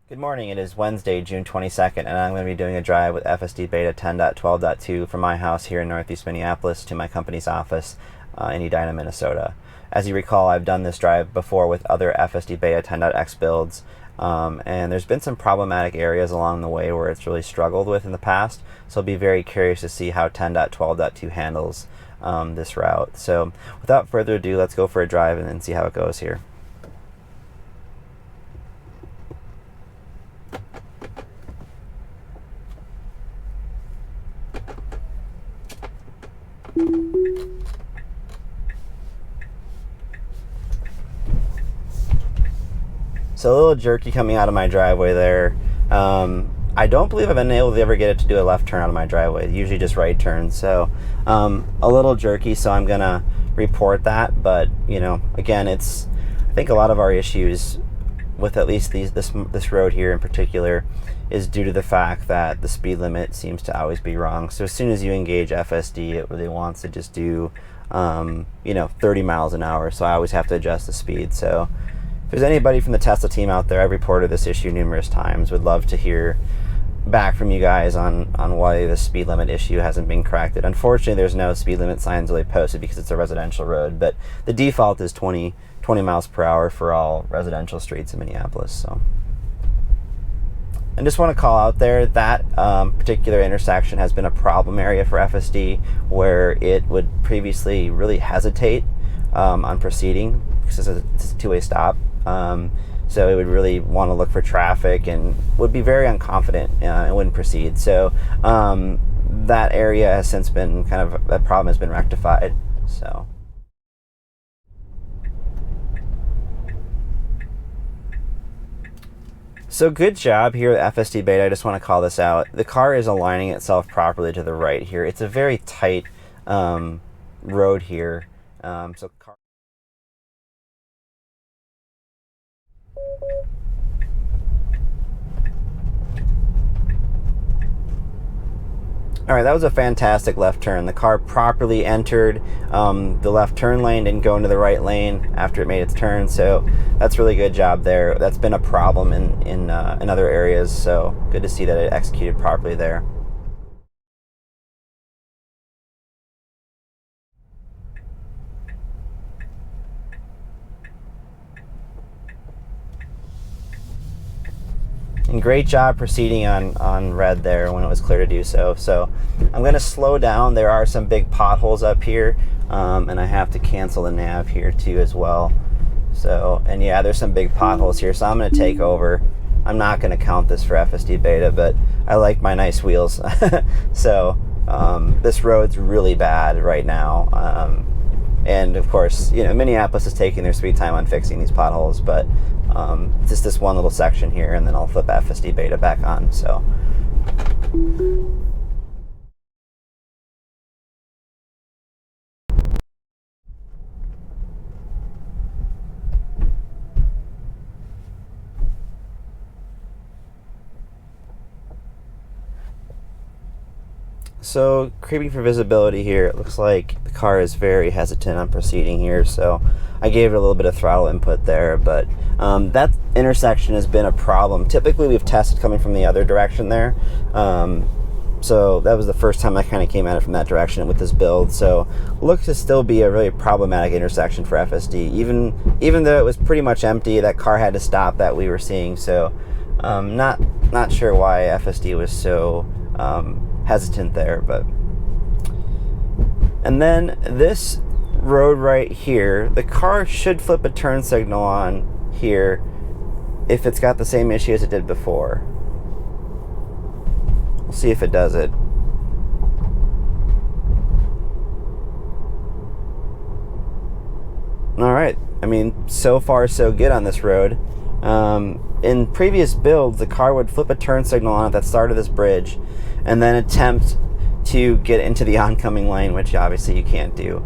Good morning, it is Wednesday, June 22nd, and I'm going to be doing a drive with FSD Beta 10.12.2 from my house here in Northeast Minneapolis to my company's office in Edina, Minnesota. As you recall, I've done this drive before with other FSD Beta 10.x builds, and there's been some problematic areas along the way where it's really struggled with in the past, so I'll be very curious to see how 10.12.2 handles this route. So without further ado, let's go for a drive and then see how it goes here. So a little jerky coming out of my driveway there. I don't believe I've been able to ever get it to do a left turn out of my driveway. Usually just right turns. So a little jerky, so I'm going to report that. But, you know, again, I think a lot of our issues with at least this road here in particular is due to the fact that the speed limit seems to always be wrong. So as soon as you engage FSD, it really wants to just do, 30 miles an hour. So I always have to adjust the speed. So if there's anybody from the Tesla team out there, I've reported this issue numerous times. Would love to hear back from you guys on why the speed limit issue hasn't been corrected. Unfortunately, there's no speed limit signs really posted because it's a residential road, but the default is 20 miles per hour for all residential streets in Minneapolis. So, and just want to call out there that particular intersection has been a problem area for FSD, where it would previously really hesitate on proceeding because it's a two-way stop. So it would really want to look for traffic and would be very unconfident and wouldn't proceed. So that area has since been that problem has been rectified. So good job here at FSD Beta. I just want to call this out. The car is aligning itself properly to the right here. It's a very tight road here. All right, that was a fantastic left turn. The car properly entered the left turn lane, didn't go into the right lane after it made its turn. So that's really good job there. That's been a problem in other areas. So good to see that it executed properly there. And great job proceeding on red there when it was clear to do so. So I'm going to slow down. There are some big potholes up here, and I have to cancel the nav here too as well. So, and yeah, there's some big potholes here, so I'm going to take over. I'm not going to count this for FSD Beta, but I like my nice wheels. So this road's really bad right now. And of course, Minneapolis is taking their sweet time on fixing these potholes, but just this one little section here, and then I'll flip FSD Beta back on. So creeping for visibility here, it looks like the car is very hesitant on proceeding here, so I gave it a little bit of throttle input there, but that intersection has been a problem. Typically we've tested coming from the other direction there, so that was the first time I kind of came at it from that direction with this build. So looks to still be a really problematic intersection for FSD. Even though it was pretty much empty, that car had to stop that we were seeing, so not sure why FSD was so hesitant there. But and then this road right here, the car should flip a turn signal on here if it's got the same issue as it did before. We'll see if it does it. All right, I mean, so far so good on this road. In previous builds, the car would flip a turn signal on at the start of this bridge and then attempt to get into the oncoming lane, which obviously you can't do.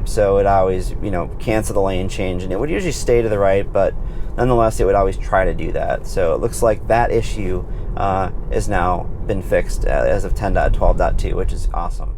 So it always, cancel the lane change, and it would usually stay to the right, but nonetheless, it would always try to do that. So it looks like that issue has now been fixed as of 10.12.2, which is awesome.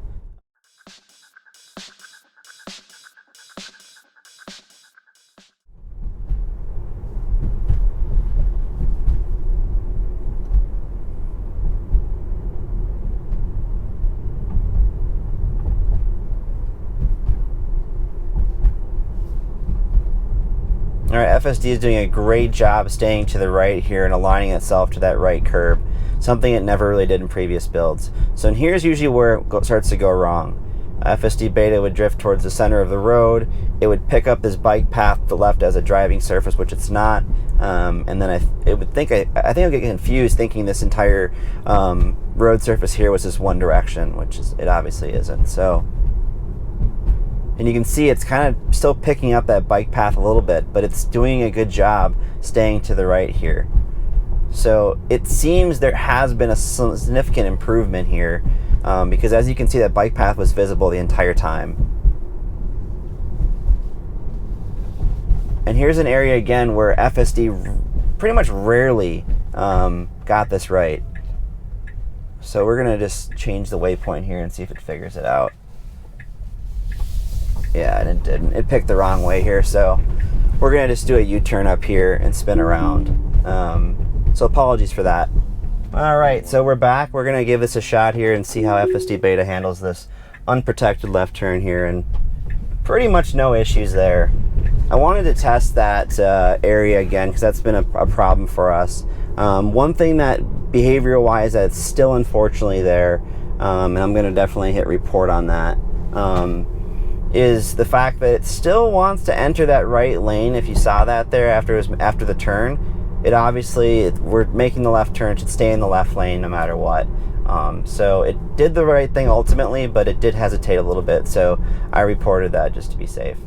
All right, FSD is doing a great job staying to the right here and aligning itself to that right curb, something it never really did in previous builds. So here's usually where it starts to go wrong. FSD Beta would drift towards the center of the road. It would pick up this bike path to the left as a driving surface, which it's not. And then I think I would get confused thinking this entire road surface here was just one direction, which it obviously isn't. So, and you can see it's kind of still picking up that bike path a little bit, but it's doing a good job staying to the right here. So it seems there has been a significant improvement here, because as you can see, that bike path was visible the entire time. And here's an area again where FSD pretty much rarely got this right. So we're gonna just change the waypoint here and see if it figures it out. Yeah, and it didn't. It picked the wrong way here, so we're gonna just do a U-turn up here and spin around. So apologies for that. All right, so we're back. We're gonna give this a shot here and see how FSD Beta handles this unprotected left turn here, and pretty much no issues there. I wanted to test that area again because that's been a problem for us. One thing that behavioral wise that's still unfortunately there, and I'm gonna definitely hit report on that, is the fact that it still wants to enter that right lane. If you saw that there after the turn, it obviously, we're making the left turn, it should stay in the left lane no matter what. So it did the right thing ultimately, but it did hesitate a little bit, so I reported that just to be safe.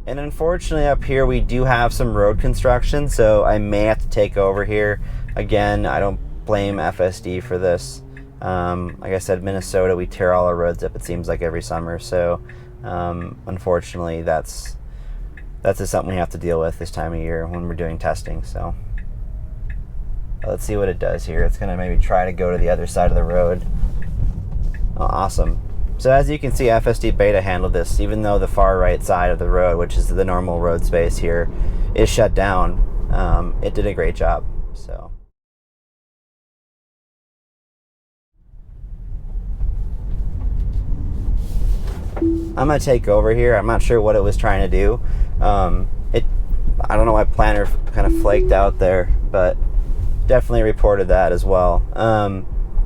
And unfortunately up here we do have some road construction, so I may have to take over here. Again, I don't blame FSD for this. Like I said, Minnesota, we tear all our roads up, it seems like, every summer, so unfortunately that's just something we have to deal with this time of year when we're doing testing. So let's see what it does here. It's gonna maybe try to go to the other side of the road. Oh, awesome. So as you can see, FSD Beta handled this, even though the far right side of the road, which is the normal road space here, is shut down. It did a great job. So I'm gonna take over here. I'm not sure what it was trying to do. I don't know why planner kind of flaked out there, but definitely reported that as well.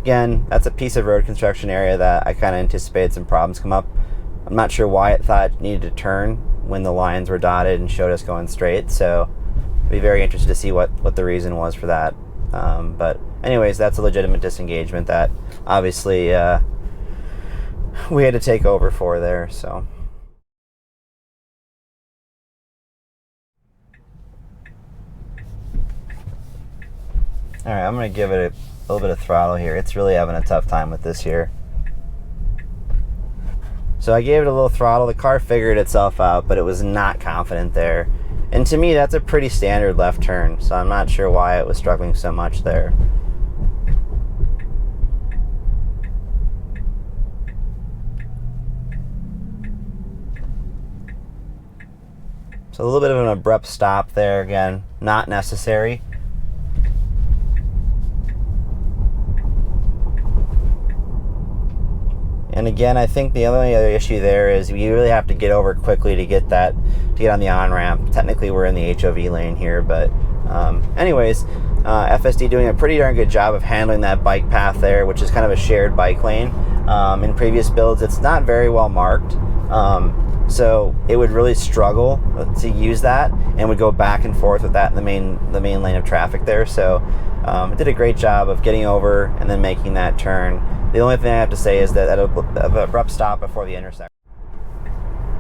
Again, that's a piece of road construction area that I kind of anticipated some problems come up. I'm not sure why it thought it needed to turn when the lines were dotted and showed us going straight, so I'd be very interested to see what the reason was for that. But anyways, that's a legitimate disengagement that obviously we had to take over for there. So all right, I'm gonna give it a little bit of throttle here. It's really having a tough time with this here. So I gave it a little throttle. The car figured itself out, but it was not confident there. And to me, that's a pretty standard left turn, so I'm not sure why it was struggling so much there. So a little bit of an abrupt stop there, again, not necessary. And again, I think the only other issue there is you really have to get over quickly to get on the on-ramp. Technically, we're in the HOV lane here, but anyways, FSD doing a pretty darn good job of handling that bike path there, which is kind of a shared bike lane. In previous builds, it's not very well marked, so it would really struggle to use that and would go back and forth with that in the main lane of traffic there. So it did a great job of getting over and then making that turn. The only thing I have to say is that an abrupt stop before the intersection.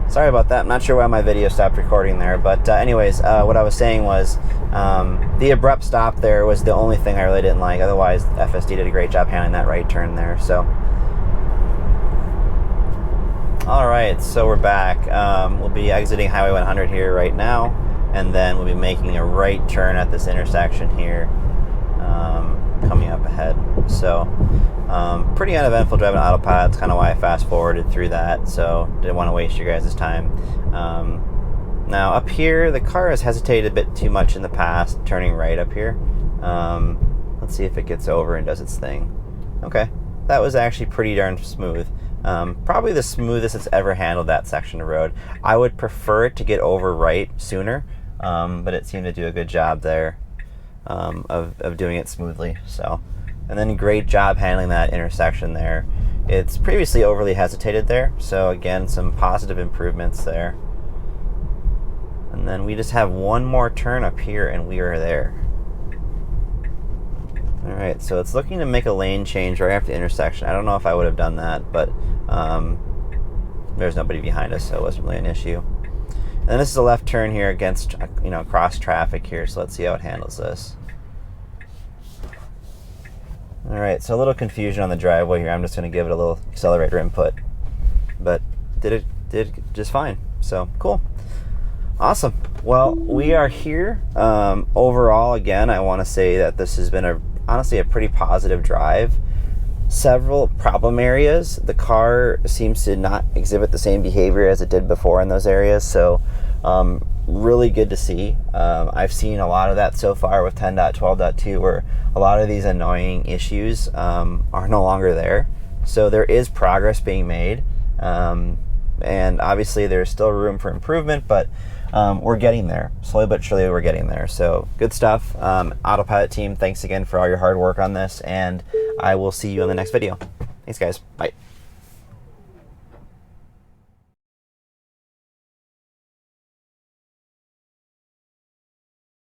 Sorry about that. I'm not sure why my video stopped recording there, but anyways, what I was saying was the abrupt stop there was the only thing I really didn't like. Otherwise, FSD did a great job handling that right turn there. So, all right, so we're back. We'll be exiting Highway 100 here right now, and then we'll be making a right turn at this intersection here, coming up ahead. So. Pretty uneventful driving autopilot. That's kind of why I fast forwarded through that, so didn't want to waste your guys' time. Now up here, the car has hesitated a bit too much in the past, turning right up here. Let's see if it gets over and does its thing. Okay, that was actually pretty darn smooth. Probably the smoothest it's ever handled that section of road. I would prefer it to get over right sooner, but it seemed to do a good job there of doing it smoothly. So, and then great job handling that intersection there. It's previously overly hesitated there, so again, some positive improvements there. And then we just have one more turn up here and we are there. Alright, so it's looking to make a lane change right after the intersection. I don't know if I would have done that, but there's nobody behind us, so it wasn't really an issue. And then this is a left turn here against, cross traffic here, so let's see how it handles this. Alright, so a little confusion on the driveway here. I'm just going to give it a little accelerator input. But did just fine. So, cool. Awesome. Well, we are here. Overall, again, I want to say that this has been honestly a pretty positive drive. Several problem areas. The car seems to not exhibit the same behavior as it did before in those areas. So, really good to see. I've seen a lot of that so far with 10.12.2, where a lot of these annoying issues are no longer there. So there is progress being made, and obviously there's still room for improvement, but we're getting there. Slowly but surely we're getting there. So good stuff. Autopilot team, thanks again for all your hard work on this, and I will see you in the next video. Thanks guys. Bye.